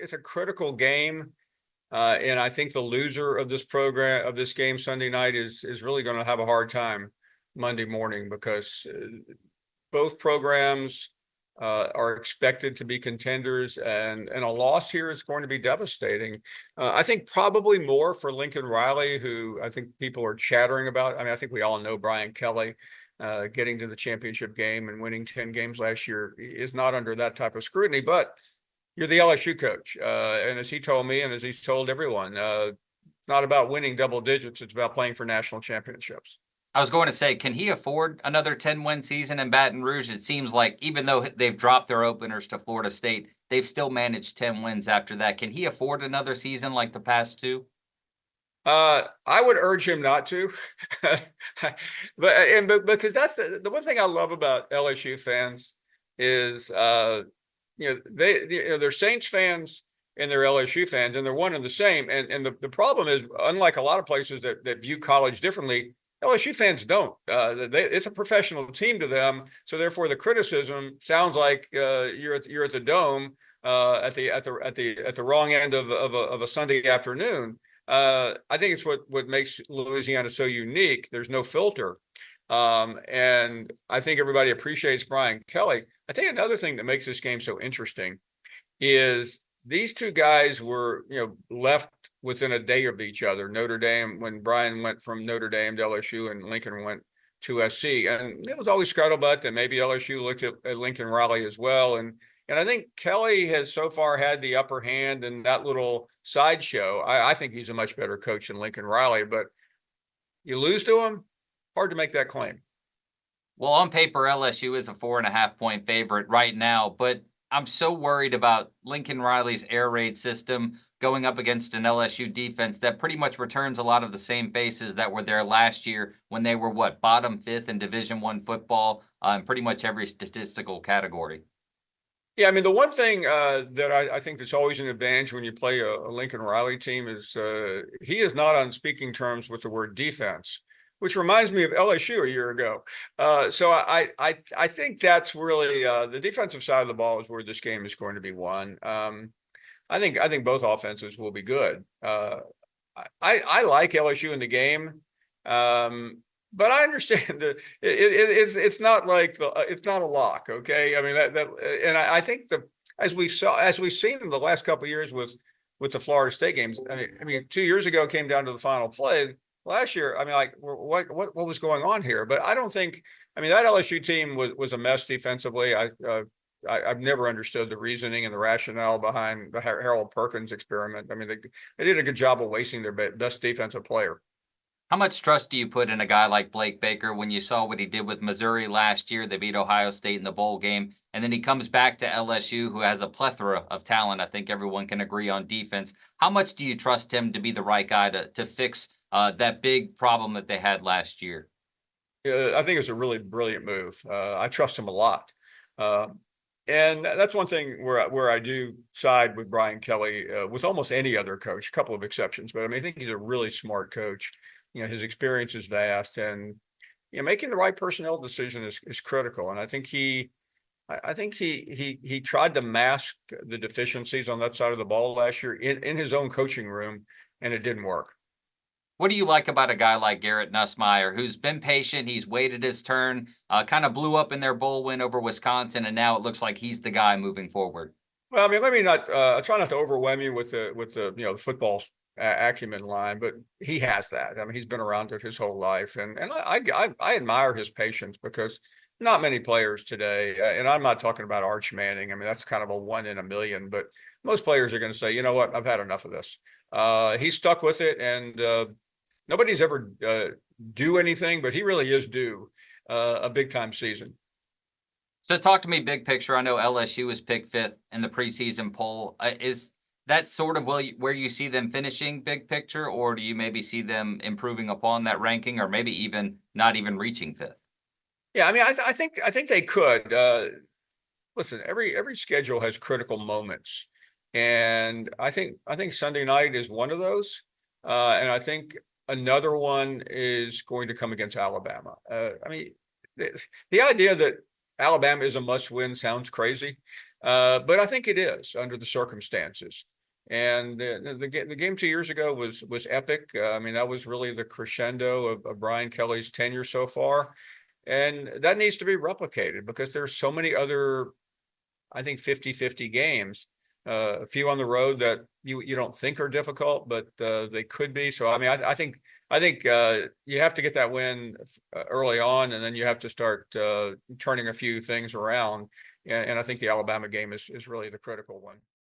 it's a critical game. And I think the loser of this game Sunday night is really going to have a hard time Monday morning, because both programs are expected to be contenders, and a loss here is going to be devastating. I think probably more for Lincoln Riley, who I think people are chattering about. I mean, I think we all know Brian Kelly getting to the championship game and winning 10 games last year is not under that type of scrutiny, but you're the LSU coach. And as he told me, and as he's told everyone, it's not about winning double digits. It's about playing for national championships. I was going to say, can he afford another 10-win season in Baton Rouge? It seems like even though they've dropped their openers to Florida State, they've still managed 10 wins after that. Can he afford another season like the past two? I would urge him not to, but because that's the one thing I love about LSU fans is they're Saints fans and they're LSU fans, and they're one and the same. And the problem is, unlike a lot of places that view college differently, LSU fans don't. It's a professional team to them, so therefore the criticism sounds like you're at the Dome at the wrong end of a Sunday afternoon. I think it's what makes Louisiana so unique. There's no filter. And I think everybody appreciates Brian Kelly. I think another thing that makes this game so interesting is these two guys were, left within a day of each other. Notre Dame, when Brian went from Notre Dame to LSU and Lincoln went to SC. And it was always scuttlebutt that maybe LSU looked at Lincoln Riley as well. And I think Kelly has so far had the upper hand in that little sideshow. I think he's a much better coach than Lincoln Riley, but you lose to him, hard to make that claim. Well, on paper, LSU is a 4.5-point favorite right now, but I'm so worried about Lincoln Riley's air raid system going up against an LSU defense that pretty much returns a lot of the same faces that were there last year when they were, bottom fifth in Division I football in pretty much every statistical category. Yeah, I mean, the one thing that I think that's always an advantage when you play a Lincoln Riley team is he is not on speaking terms with the word defense, which reminds me of LSU a year ago. So I think that's really the defensive side of the ball is where this game is going to be won. I think both offenses will be good. I like LSU in the game. But I understand that it's not like it's not a lock. Okay. I mean, and I think as we've seen in the last couple of years with the Florida State games, I mean, 2 years ago came down to the final play. Last year, I mean, like what was going on here? But I don't think, I mean, that LSU team was a mess defensively. I've never understood the reasoning and the rationale behind the Harold Perkins experiment. I mean, they did a good job of wasting their best defensive player. How much trust do you put in a guy like Blake Baker when you saw what he did with Missouri last year? They beat Ohio State in the bowl game, and then he comes back to LSU, who has a plethora of talent. I think everyone can agree on defense. How much do you trust him to be the right guy to fix that big problem that they had last year? I think it's a really brilliant move. I trust him a lot. And that's one thing where I do side with Brian Kelly with almost any other coach, a couple of exceptions. But I mean, I think he's a really smart coach. His experience is vast, and making the right personnel decision is critical. And I think he tried to mask the deficiencies on that side of the ball last year in his own coaching room, and it didn't work. What do you like about a guy like Garrett Nussmeier, who's been patient? He's waited his turn, kind of blew up in their bowl win over Wisconsin, and now it looks like he's the guy moving forward. Well, I mean, let me not try not to overwhelm you with the football acumen line, but he has that. I mean, he's been around it his whole life, and I admire his patience, because not many players today, and I'm not talking about Arch Manning. I mean, that's kind of a 1 in a million, but most players are going to say, you know what, I've had enough of this. He's stuck with it, and nobody's ever due anything, but he really is due a big time season. So talk to me big picture. I know LSU was picked 5th in the preseason poll. Is that sort of where you see them finishing big picture, or do you maybe see them improving upon that ranking, or maybe even not even reaching 5th? Yeah, I mean, I think they could. Listen, every schedule has critical moments, and I think Sunday night is one of those, and I think another one is going to come against Alabama. I mean, the idea that Alabama is a must-win sounds crazy, but I think it is under the circumstances. And the game 2 years ago was epic. I mean, that was really the crescendo of Brian Kelly's tenure so far. And that needs to be replicated because there's so many other, I think, 50-50 games. A few on the road that you don't think are difficult, but they could be. So I mean, I think you have to get that win early on, and then you have to start turning a few things around. And I think the Alabama game is really the critical one.